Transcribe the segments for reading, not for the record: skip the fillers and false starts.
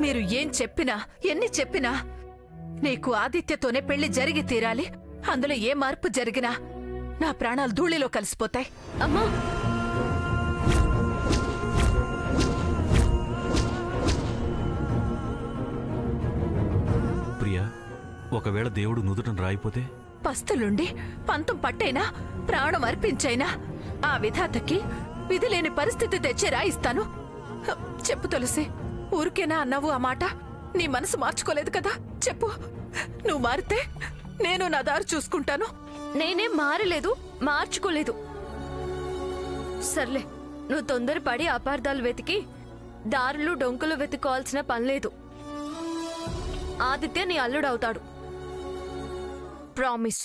మీరు ఏం చెప్పినా ఎన్ని చెప్పినా నీకు ఆదిత్యతోనే పెళ్లి జరిగి తీరాలి. అందులో ఏ మార్పు జరిగినా నా ప్రాణాలు ధూళిలో కలిసిపోతాయి. అమ్మా, ప్రియా, ఒకవేళ దేవుడు నుదుటను రాయిపోతే? పస్తులుండి పంతం పట్టైనా ప్రాణం అర్పించైనా ఆ విధాతకి విధి లేని పరిస్థితి తెచ్చి రాయిస్తాను. చెప్పు తులసి, ఊరికేనా అన్నావు ఆ మాట? నీ మనసు మార్చుకోలేదు కదా? చెప్పు. నువ్వు మారితే నేను నా దారి చూసుకుంటాను. నేనేం మారలేదు, మార్చుకోలేదు. సర్లే, నువ్వు తొందరపడి అపార్థాలు వెతికి దారులు డొంకులు వెతుకోవాల్సిన పనిలేదు. ఆదిత్య నీ అల్లుడవుతాడు, ప్రామిస్.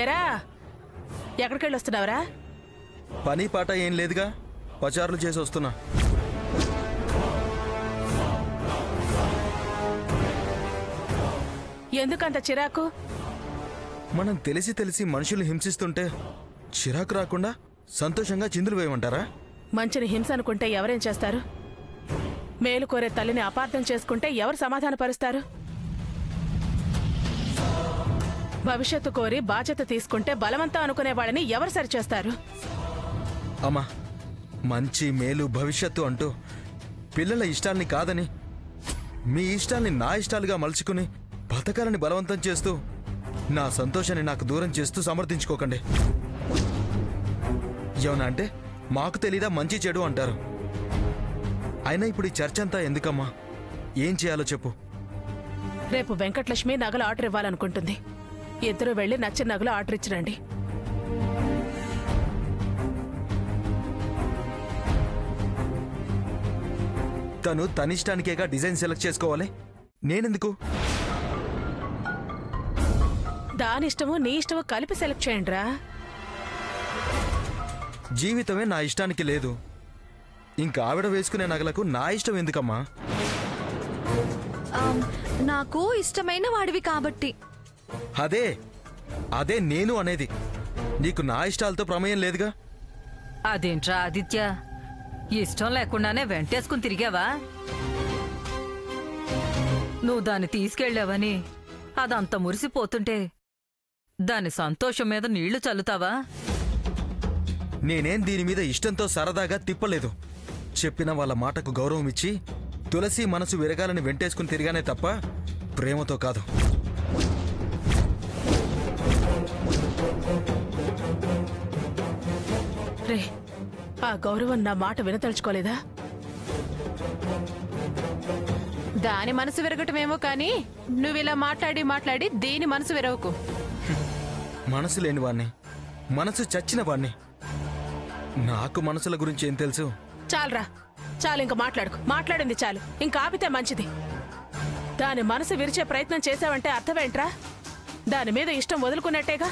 ఎరా, ఎక్కడికెళ్ళొస్తున్నావురా? పని పాట ఏం లేదుగా, పచారులు చేసి వస్తున్నా. ఎందుకంత చిరాకు? మనం తెలిసి తెలిసి మనుషులు హింసిస్తుంటే చిరాకు రాకుండా సంతోషంగా చిందులు వేయమంటారా? మంచిని హింస అనుకుంటే ఎవరేం చేస్తారు? మేలు కోరే తల్లిని అపార్థం చేసుకుంటే ఎవరు సమాధానపరుస్తారు? భవిష్యత్తు కోరి బాధ్యత తీసుకుంటే బలవంతం అనుకునే వాళ్ళని ఎవరు సరిచేస్తారు? అమ్మా, మంచి మేలు భవిష్యత్తు అంటూ పిల్లల ఇష్టాల్ని కాదని మీ ఇష్టాల్ని నా ఇష్టాలుగా మలుచుకుని బతకాలని బలవంతం చేస్తూ నా సంతోషాన్ని నాకు దూరం చేస్తూ సమర్థించుకోకండి. ఏమన్నా అంటే మాకు తెలీదా మంచి చెడు అంటారు. అయినా ఇప్పుడు ఈ చర్చ అంతా ఎందుకమ్మా? ఏం చేయాలో చెప్పు. రేపు వెంకటలక్ష్మి నగలు ఆర్డర్ ఇవ్వాలనుకుంటుంది. ఇద్దరు వెళ్లి నచ్చిన నగలు ఆర్డర్ ఇచ్చిరండి. తను తనిష్టానికేగా డిజైన్ సెలెక్ట్ చేసుకోవాలి, నేనెందుకు? దానిష్టము నీ ఇష్టము కలిపి సెలెక్ట్ చేయండిరా. జీవితమే నా ఇష్టానికి లేదు, ఇంకా ఆవిడ వేసుకునే నగలకు నా ఇష్టం ఎందుకమ్మా? నాకు ఇష్టమైన వాడివి కాబట్టి. అదే అదే నేను అనేది. నీకు నా ఇష్టాలతో ప్రమేయం లేదుగా. అదేంట్రా ఆదిత్య, ఇష్టం లేకుండానే వెంటేసుకుని తిరిగావా? నువ్వు దాన్ని తీసుకెళ్ళావని అదంత మురిసిపోతుంటే దాని సంతోషం మీద నీళ్లు చల్లుతావా? నేనేం దీని మీద ఇష్టంతో సరదాగా తిప్పలేదు. చెప్పిన వాళ్ళ మాటకు గౌరవం ఇచ్చి తులసి మనసు విరగాలని వెంటేసుకుని తిరిగానే తప్ప ప్రేమతో కాదు. రే, ఆ గౌరవం నా మాట వినతలుచుకోలేదా? దాని మనసు విరగటమేమో కానీ నువ్విలా మాట్లాడి మాట్లాడి దీని మనసు విరవకు. మనసు లేని వాణ్ణి, మనసు చచ్చిన వాణ్ణి. నాకు మనసుల గురించి ఏం తెలుసు? చాలరా, చాలు, ఇంక మాట్లాడుకు. మాట్లాడింది చాలు, ఇంక ఆపితే మంచిది. దాని మనసు విరిచే ప్రయత్నం చేశావంటే అర్థమేంట్రా? దాని మీద ఇష్టం వదులుకున్నట్టేగా.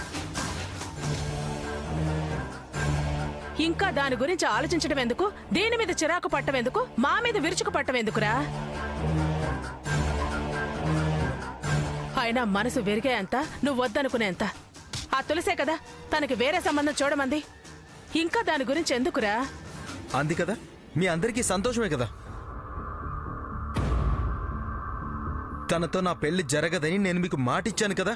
ఇంకా దాని గురించి ఆలోచించడం ఎందుకు? దీని మీద చిరాకు పట్టం ఎందుకు? మా మీద విరుచుకు పట్టం ఎందుకురా? అయినా మనసు విరిగేంత, నువ్వు వద్దనుకునేంత ఆ తులసే కదా తనకి వేరే సంబంధం చూడమంది. ఇంకా దాని గురించి ఎందుకురా? అంది కదా, మీ అందరికీ సంతోషమే కదా. తనతో నా పెళ్లి జరగదని నేను మీకు మాటిచ్చాను కదా.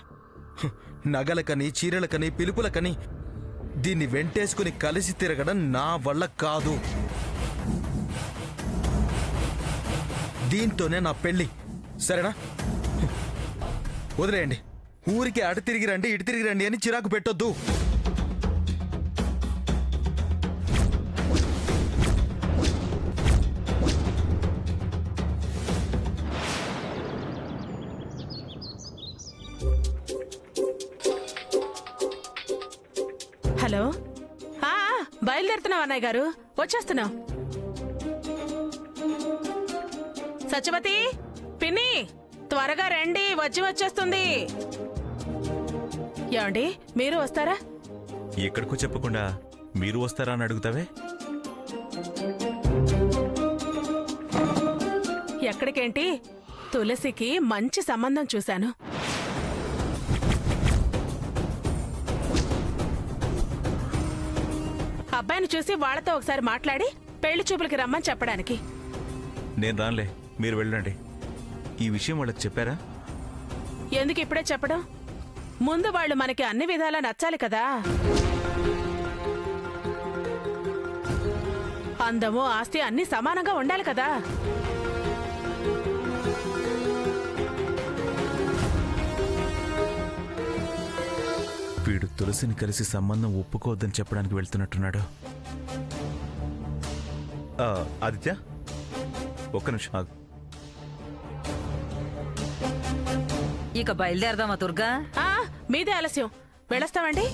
నగలకని, చీరలకని, పిలుపులకని దీన్ని వెంటేసుకుని కలిసి తిరగడం నా వల్ల కాదు. దీంతోనే నా పెళ్లి, సరేనా? వదిలేయండి. ఊరికి అటు తిరిగి రండి, ఇటు తిరిగి రండి అని చిరాకు పెట్టొద్దు. హలో, బయలుదేరుతున్నావు అన్నయ్య గారు? వచ్చేస్తున్నాం. సత్యవతి, పిన్ని, త్వరగా రండి, వచ్చేస్తుంది. ఏమండి, మీరు వస్తారా? ఎక్కడికో చెప్పకుండా మీరు వస్తారా అని అడుగుతావే? ఎక్కడికేంటి, తులసికి మంచి సంబంధం చూశాను. అబ్బాయిని చూసి వాళ్ళతో ఒకసారి మాట్లాడి పెళ్లి చూపులకి రమ్మని చెప్పడానికి. నేను రానులే, మీరు వెళ్ళండి. ఈ విషయం వాళ్ళకి చెప్పారా? ఎందుకు ఇప్పుడే చెప్పడం? ముందు వాళ్ళు మనకి అన్ని విధాలా నచ్చాలి కదా. అందము ఆస్తి అన్ని సమానంగా ఉండాలి కదా. వీడు తులసిని కలిసి సంబంధం ఒప్పుకోవద్దని చెప్పడానికి వెళ్తున్నట్టున్నాడు. ఆదిత్య, ఒక్క నిమిషం ఆగు. ఇక బయలుదేరదామా దుర్గా? మీదే ఆలస్యం, వెళ్ళొస్తామండి.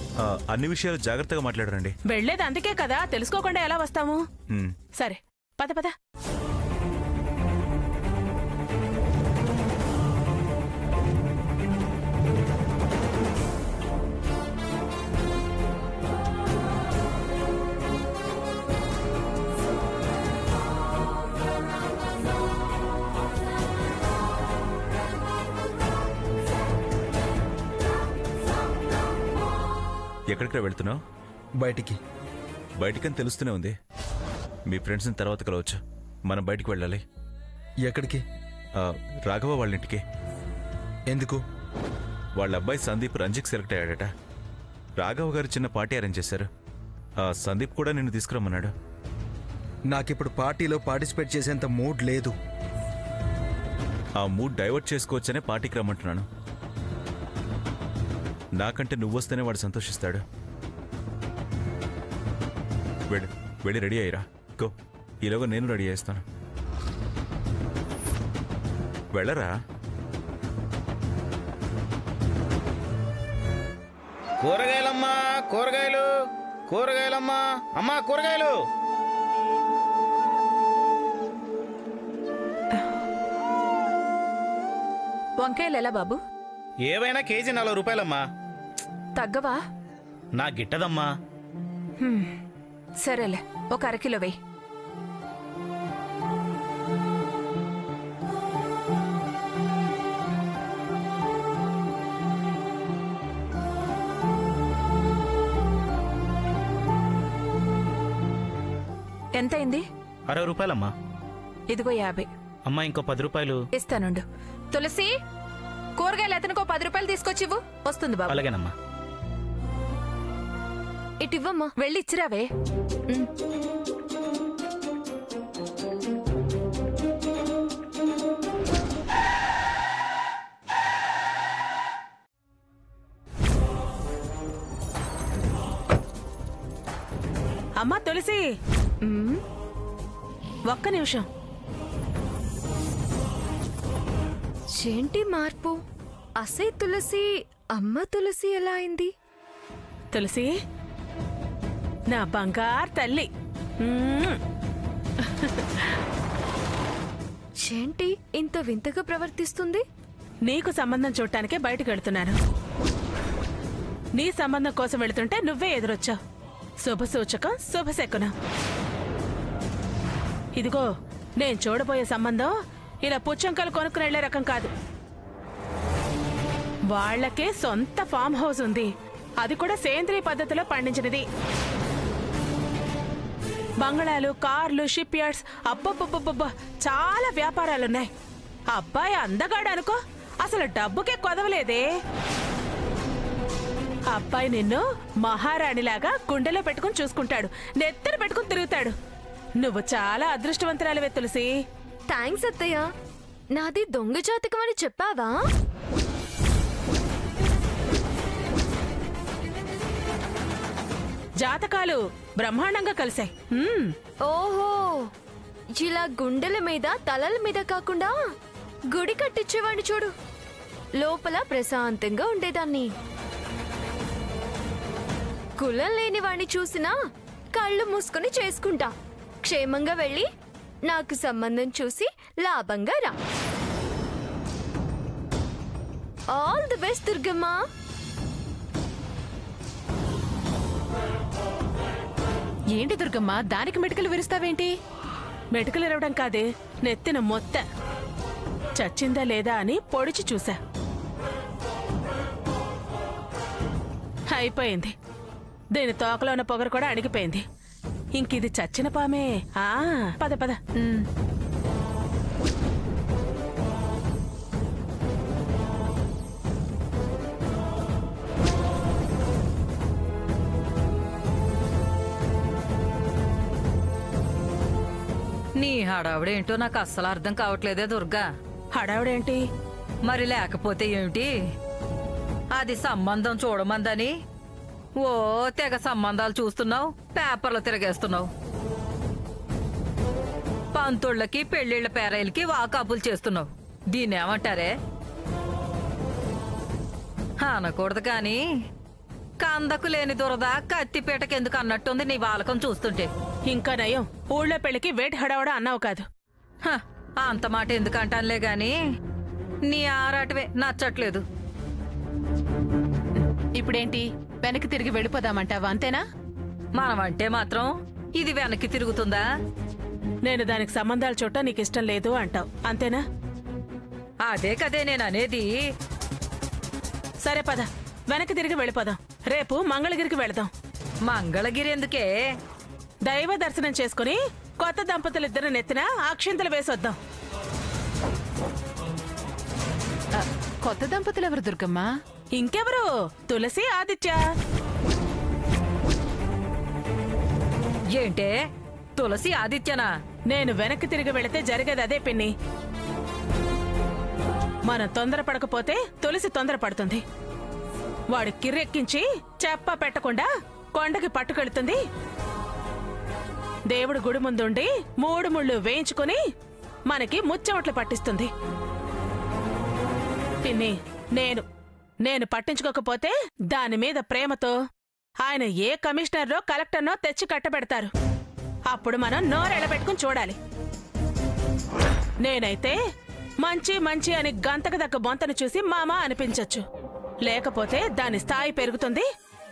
అన్ని విషయాలు జాగ్రత్తగా మాట్లాడరండి. వెళ్లేది అందుకే కదా, తెలుసుకోకుండా ఎలా వస్తాము? సరే, పద పద. ఎక్కడికి వెళ్తున్నావు? బయటికి. బయటికని తెలుస్తూనే ఉంది. మీ ఫ్రెండ్స్ని తర్వాత కలవచ్చు. మనం బయటికి వెళ్ళాలి. ఎక్కడికి? రాఘవ వాళ్ళ ఇంటికి. ఎందుకు? వాళ్ళ అబ్బాయి సందీప్ రంజికి సెలెక్ట్ అయ్యాడట. రాఘవ గారు చిన్న పార్టీ అరేంజ్ చేశారు. సందీప్ కూడా నిన్ను తీసుకురమ్మన్నాడు. నాకిప్పుడు పార్టీలో పార్టిసిపేట్ చేసేంత మూడ్ లేదు. ఆ మూడ్ డైవర్ట్ చేసుకోవచ్చనే పార్టీకి రమ్మంటున్నాను. నాకంటే నువ్వొస్తేనే వాడు సంతోషిస్తాడు. వెళ్ళి రెడీ అయ్యిరా. గో, ఈలోగా నేను రెడీ చేస్తాను. వెళ్ళరా. కూరగాయలమ్మా, కూరగాయలు, కూరగాయలమ్మా, అమ్మా కూరగాయలు. వంకాయలు ఎలా బాబు? ఏవైనా కేజీ 40 రూపాయలమ్మా. తగ్గవా? నా గిట్టదమ్మా. సరేలే, ఒక అరకిలో వెయ్యి. ఎంతైంది? 60 రూపాయలమ్మా. ఇదిగో 50. అమ్మా, ఇంకో 10 రూపాయలు ఇస్తానుండు. తులసి, కూరగాయలు అతనికో 10 రూపాయలు తీసుకొచ్చివ్వు. వస్తుంది బాబు. అలాగేనమ్మా. ఇటివ్వమ్మా. వెళ్ళి ఇచ్చిరావే. అమ్మా తులసి, ఒక్క నిమిషం. ఏంటి మార్పు? అసే తులసి అమ్మ తులసి ఎలా అయింది? తులసి, నా బంగారు తల్లి. ఏంటి ఇంత వింతగా ప్రవర్తిస్తుంది? నీకు సంబంధం చూడటానికే బయటకు వెళ్తున్నాను. నీ సంబంధం కోసం వెళుతుంటే నువ్వే ఎదురొచ్చావు. శుభసూచకం, శుభశకునం. ఇదిగో, నేను చూడబోయే సంబంధం ఇలా పుచ్చంకలు కొనుక్కుని వెళ్లే రకం కాదు. వాళ్లకే సొంత ఫామ్ హౌస్ ఉంది. అది కూడా సేంద్రీయ పద్ధతిలో పండించినది. బంగళాలు, కార్లు, షిప్ యార్డ్స్, అబ్బబ్బబ్బబ్బ చాలా వ్యాపారాలున్నాయి. అబ్బాయి అందగాడు అనుకో, అసలు డబ్బుకే కొదవలేదే. అబ్బాయి నిన్ను మహారాణిలాగా గుండెలో పెట్టుకుని చూసుకుంటాడు, నెత్తర పెట్టుకుని తిరుగుతాడు. నువ్వు చాలా అదృష్టవంతురాలివే తులసి. థ్యాంక్స్ అత్తయ్య. నాది దొంగ జాతకం అని చెప్పావా? జాతకాలు బ్రహ్మాండంగా కలిశాయి. ఓహో, ఇలా గుండెల మీద తలల మీద కాకుండా గుడి కట్టించేవాడిని చూడు. లోపల ప్రశాంతంగా ఉండేదాన్ని. కులం లేని వాణ్ణి చూసినా కళ్ళు మూసుకుని చేసుకుంటా. క్షేమంగా వెళ్ళి నాకు సంబంధం చూసి లాభంగా రా. All the best Durgamma. ఏంటి దుర్గమ్మ దానికి మెటికలు విరుస్తావేంటి? మెటుకలు ఇరవడం కాదే, నెత్తిన మొత్త చచ్చిందా లేదా అని పొడిచి చూసా. అయిపోయింది. దీని తోకలో ఉన్న పొగరు కూడా అణిగిపోయింది. ఇంకిది చచ్చిన పామే. పద పద. నీ హడావిడేంటో నాకు అస్సలు అర్థం కావట్లేదే దుర్గా. హడావిడేంటి? మరి లేకపోతే ఏమిటి? అది సంబంధం చూడమందని ఓ తెగ సంబంధాలు చూస్తున్నావు, పేపర్లు తిరగేస్తున్నావు, పంతుళ్ళకి పెళ్లిళ్ల పేరాయిలకి వాకాపులు చేస్తున్నావు. దీన్నేమంటారే? అనకూడదు కాని కందకు లేని దురద కత్తిపీటకెందుకు అన్నట్టుంది నీ వాలకం చూస్తుంటే. ఇంకా నయం, ఊళ్ళో పెళ్లికి వేటి హడావడా అన్నావు కాదు. అంత మాట ఎందుకంటానులే గాని నీ ఆరాటవే నచ్చట్లేదు. ఇప్పుడేంటి వెనక్కి తిరిగి వెళ్ళిపోదామంటావా? అంతేనా? మనమంటే మాత్రం ఇది వెనక్కి తిరుగుతుందా? నేను దానికి సంబంధాలు చూడటం నీకు ఇష్టం లేదు అంటావు, అంతేనా? అదే కదే నేననేది. సరే పద, వెనక్కి తిరిగి వెళ్ళిపోదాం. రేపు మంగళగిరికి వెళదాం. మంగళగిరి ఎందుకే? దైవ దర్శనం చేసుకుని కొత్త దంపతులిద్దరు నెత్తిన అక్షింతలు వేసొద్దాం. కొత్త దంపతులు ఎవరు దుర్గమ్మ? ఇంకెవరు? తులసి, ఆదిత్య. ఏంటే తులసి ఆదిత్యనా? నేను వెనక్కి తిరిగి వెళితే జరిగేది అదే పిన్ని. మనం తొందరపడకపోతే తులసి తొందరపడుతుంది. వాడు కిర్రెక్కించి చెప్ప పెట్టకుండా కొండకి పట్టుకెళ్తుంది. దేవుడు గుడి ముందుండి 3 ముళ్ళు వేయించుకుని మనకి ముచ్చెమట్లు పట్టిస్తుంది. పిన్ని, నేను పట్టించుకోకపోతే దాని మీద ప్రేమతో ఆయన ఏ కమిషనర్నో కలెక్టర్నో తెచ్చి కట్టబెడతారు. అప్పుడు మనం నోరెళ్ళబెట్టుకుని చూడాలి. నేనైతే మంచి మంచి అని గంతకు దక్క బొంతను చూసి మామా అనిపించొచ్చు. లేకపోతే దాని స్థాయి పెరుగుతుంది.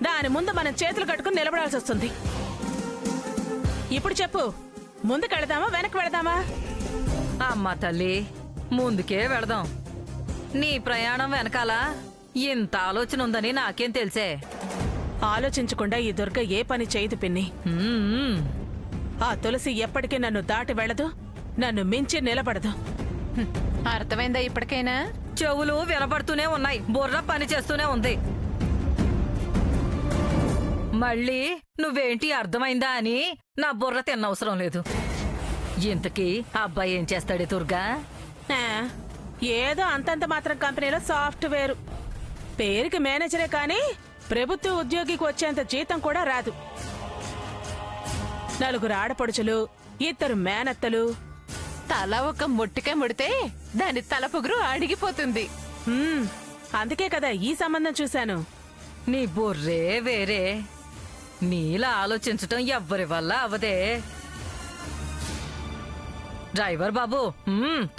దాని ముందు మనం చేతులు కట్టుకుని నిలబడాల్సి వస్తుంది. ఇప్పుడు చెప్పు, ముందుకెళదామా వెనక్కి వెళదామా? అమ్మా తల్లి, ముందుకే వెళదాం. నీ ప్రయాణం వెనకాల ఇంత ఆలోచన ఉందని నాకేం తెలిసే. ఆలోచించకుండా ఈ దుర్గ ఏ పని చేయదు పిన్ని. ఆ తులసి ఎప్పటికీ నన్ను దాటి వెళ్ళదు, నన్ను మించి నిలబడదు. అర్థమైందా ఇప్పటికైనా? చెవులు వినపడుతూనే ఉన్నాయి, బుర్ర పని చేస్తూనే ఉంది. మళ్ళీ నువ్వేంటి అర్థమైందా అని నా బుర్ర తిన్నవసరం లేదు. ఇంతకీ అబ్బాయి ఏం చేస్తాడే దుర్గా? ఏదో అంతంత మాత్రం కంపెనీలో సాఫ్ట్వేర్, పేరుకి మేనేజరే కానీ ప్రభుత్వ ఉద్యోగికి వచ్చేంత జీతం కూడా రాదు. 4 ఆడపడుచులు, 2 మేనత్తలు. తల ఒక ముట్టికాయ ముడితే దాని తల పొగురు అడిగిపోతుంది. అందుకే కదా ఈ సంబంధం చూశాను. నీ బుర్రే వేరే, నీలా ఆలోచించటం ఎవ్వరి వల్ల అవదే. డ్రైవర్ బాబు,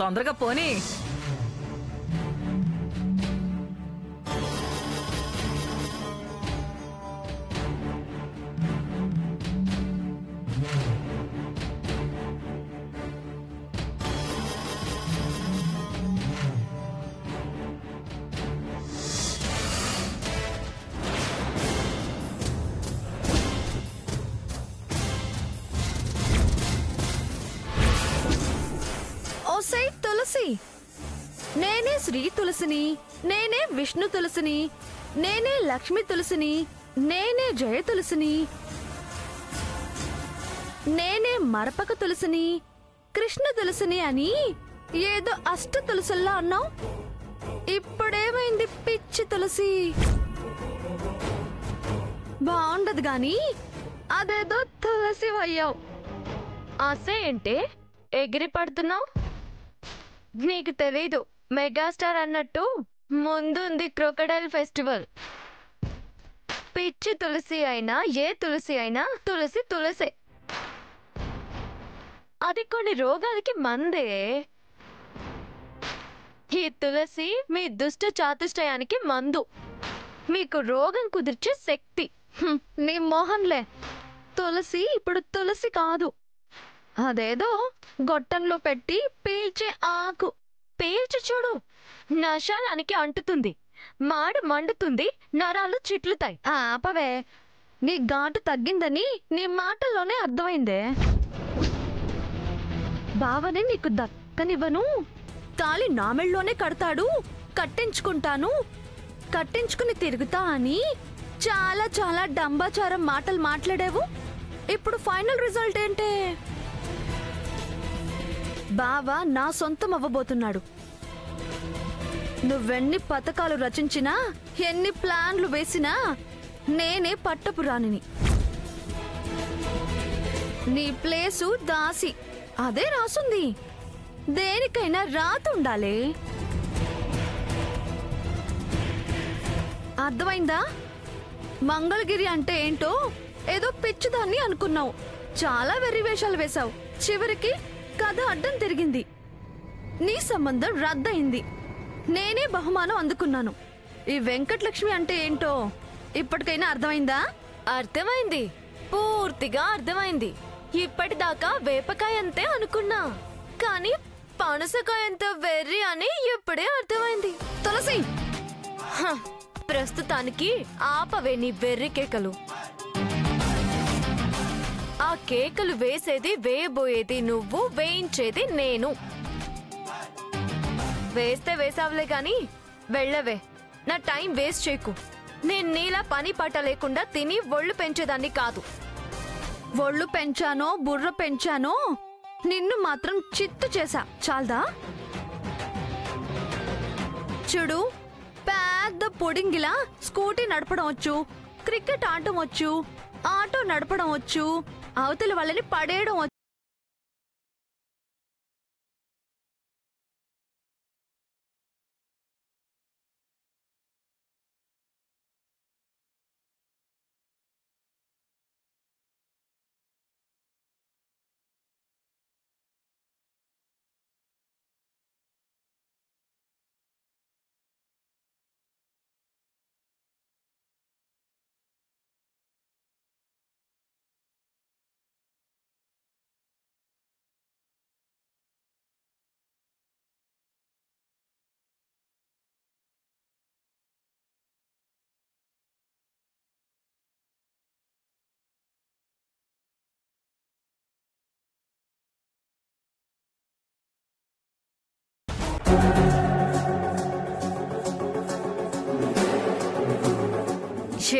తొందరగా పోనీ. ఓసై తులసి, నేనే శ్రీ తులసిని, నేనే విష్ణు తులసిని, నేనే లక్ష్మి తులసిని, నేనే జయ తులసిని, నేనే మరపక తులసిని, కృష్ణ తులసిని అని ఏదో అష్ట తులసల్లా అన్నావు. ఇప్పుడేమైంది పిచ్చి తులసి? బాగుండదు గాని అదేదో తులసి అయ్యావు. ఆసే ఏంటే ఎగిరి పడుతున్నావు? నీకు తెలీదు, మెగాస్టార్ అన్నట్టు ముందుంది క్రొకడైల్ ఫెస్టివల్. పిచ్చి తులసి అయినా ఏ తులసి అయినా తులసి తులసే. అది కొన్ని రోగాలకి మందే. ఈ తులసి మీ దుష్ట చాతుష్టయానికి మందు, మీకు రోగం కుదిర్చే శక్తి. నీ మోహన్లే. తులసి ఇప్పుడు తులసి కాదు, అదేదో గొట్టంలో పెట్టి పీల్చే ఆకు. పీల్చి చూడు, నశాలానికి అంటుతుంది, మాడు మండుతుంది, నరాలు చిట్లుతాయి. ఆపవే, నీ ఘాటు తగ్గిందని నీ మాటల్లోనే అర్థమైందే. బావని నీకు దక్కనివ్వను, తాళి నామెళ్ళలోనే కడతాడు, కట్టించుకుంటాను, కట్టించుకుని తిరుగుతా అని చాలా చాలా డంబాచారం మాటలు మాట్లాడావు. ఇప్పుడు ఫైనల్ రిజల్ట్ ఏంటే? బావ నా సొంతం అవ్వబోతున్నాడు. నువ్వెన్ని పథకాలు రచించినా, ఎన్ని ప్లాన్లు వేసినా నేనే పట్టపు రాణిని. నీ ప్లేసు దాసి, అదే రాసుంది. దేనికైనా రాతుండాలే. అర్థమైందా? మంగళగిరి అంటే ఏంటో ఏదో పిచ్చిదాన్ని అనుకున్నావు. చాలా వెర్రివేషాలు వేశావు. చివరికి కథ అడ్డం తిరిగింది. నీ సంబంధం రద్దయింది. నేనే బహుమానం అందుకున్నాను. ఈ వెంకటలక్ష్మి అంటే ఏంటో ఇప్పటికైనా అర్థమైందా? అర్థమైంది, పూర్తిగా అర్థమైంది. ఇప్పటిదాకా వేపకాయ అంతే అనుకున్నా, కానీ పనసకాయంత వెర్రి అని ఇప్పుడే అర్థమైంది. తులసి, ప్రస్తుతానికి ఆపవే నీ వెర్రి కేకలు. ఆ కేకలు వేసేది, వేయబోయేది నువ్వు, వేయించేది నేను. వేస్తే వేసావులే గాని వెళ్ళవే. నా టైం వేస్ట్ చేయకు. నేను నీలా పని పాట లేకుండా తిని ఒళ్ళు పెంచేదాన్ని కాదు. ఒళ్ళు పెంచానో బుర్ర పెంచానో నిన్ను మాత్రం చిత్తు చేశా. చాలదా? చూడు, పెద్ద పొడింగిలా స్కూటీ నడపడం వచ్చు, క్రికెట్ ఆడటం వచ్చు, ఆటో నడపడం వచ్చు, అవతల వాళ్ళని పడేయడం వచ్చు.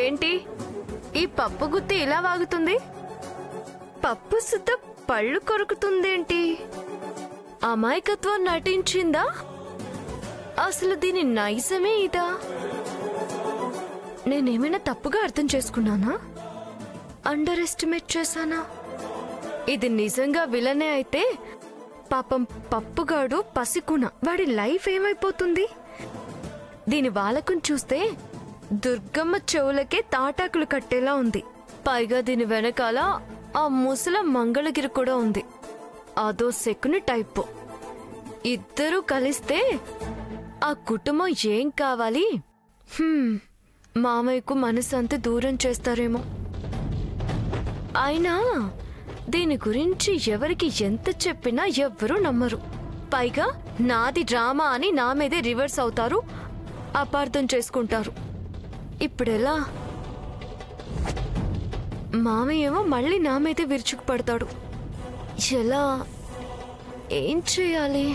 ఏంటి ఈ పప్పు గుత్తి ఇలా వాగుతుంది? పప్పు సుత పళ్ళు కొరుకుతుందేంటి? అమాయకత్వం నటించిందా? అసలు దీని నైజమే ఇదా? నేనేమైనా తప్పుగా అర్థం చేసుకున్నానా? అండర్ ఎస్టిమేట్ చేశానా? ఇది నిజంగా విలనే అయితే పాపం పప్పుగాడు పసికున, వాడి లైఫ్ ఏమైపోతుంది? దీని వాలకం చూస్తే దుర్గమ్మ చెవులకే తాటాకులు కట్టేలా ఉంది. పైగా దీని వెనకాల ఆ ముసల మంగళగిరి కూడా ఉంది. అదో శకుని టైపు. ఇద్దరూ కలిస్తే ఆ కుటుంబం ఏం కావాలి? మామయ్యకు మనసంతా దూరం చేస్తారేమో. అయినా దీని గురించి ఎవరికి ఎంత చెప్పినా ఎవ్వరూ నమ్మరు. పైగా నాది డ్రామా అని నా మీదే రివర్స్ అవుతారు, అపార్థం చేసుకుంటారు. ఇప్పుడెలా? మామయ్య ఏమో మళ్ళీ నా మీదే విరుచుకుపడతాడు. ఎలా? ఏం చేయాలి?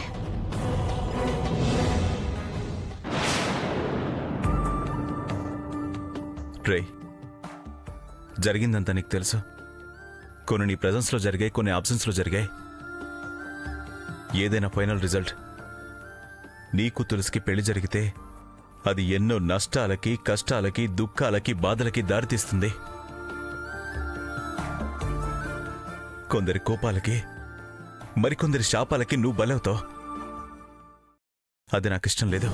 రే, జరిగిందంతా నీకు తెలుసు. కొన్ని నీ ప్రెజెన్స్లో జరిగాయి, కొన్ని ఆబ్సెన్స్లో జరిగాయి. ఏదైనా ఫైనల్ రిజల్ట్ నీకు తులసికి పెళ్లి జరిగితే అది ఎన్నో నష్టాలకి, కష్టాలకి, దుఃఖాలకి, బాధలకి దారితీస్తుంది. కొందరి కోపాలకి, మరికొందరి శాపాలకి నువ్వు బలవుతావు. అది నాకిష్టం లేదు.